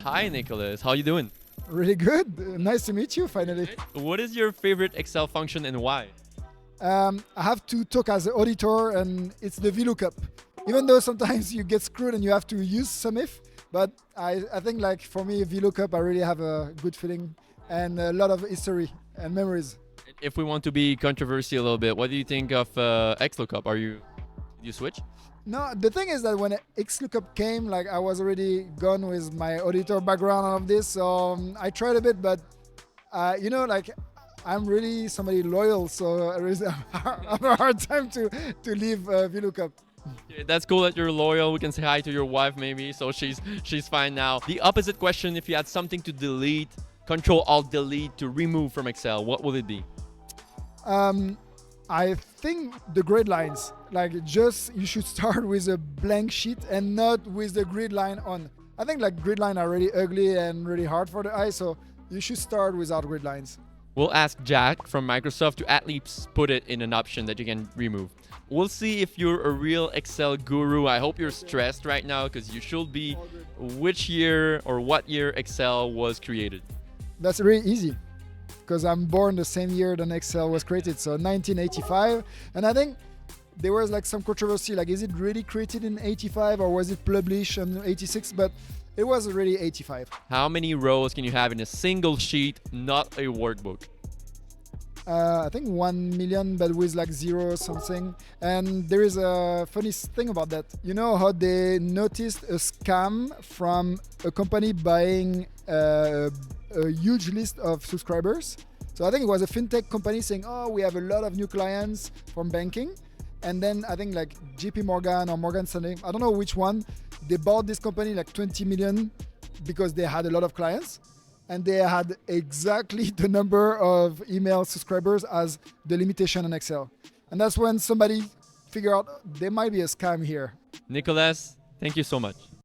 Hi, Nicholas. How you doing? Really good. Nice to meet you finally. What is your favorite Excel function and why? I have to talk as an auditor, and it's the VLOOKUP. Even though sometimes you get screwed and you have to use some if, but I think like for me, VLOOKUP, I really have a good feeling and a lot of history and memories. If we want to be controversial a little bit, what do you think of XLOOKUP? Did you switch? No, the thing is that when XLOOKUP came, like I was already gone with my auditor background and all of this, so I tried a bit, but like I'm really somebody loyal, so I have a hard time to leave VLOOKUP. Yeah, that's cool that you're loyal. We can say hi to your wife maybe, so she's fine now. The opposite question: if you had something to delete, Control Alt Delete to remove from Excel, what would it be? I think the grid lines, like just you should start with a blank sheet and not with the grid line on. I think like grid line are really ugly and really hard for the eye, so you should start without grid lines. We'll ask Jack from Microsoft to at least put it in an option that you can remove. We'll see if you're a real Excel guru. I hope you're stressed right now because you should be. Which year or what year Excel was created? That's really easy because I'm born the same year than Excel was created, so 1985. And I think there was like some controversy, like is it really created in 85 or was it published in 86? But it was already 85. How many rows can you have in a single sheet, not a workbook? I think 1 million, but with like zero something. And there is a funny thing about that. You know how they noticed a scam from a company buying a huge list of subscribers? So I think it was a fintech company saying, "Oh, we have a lot of new clients from banking." And then I think like JP Morgan or Morgan Stanley, I don't know which one, they bought this company like 20 million because they had a lot of clients. And they had exactly the number of email subscribers as the limitation in Excel. And that's when somebody figured out there might be a scam here. Nicholas, thank you so much.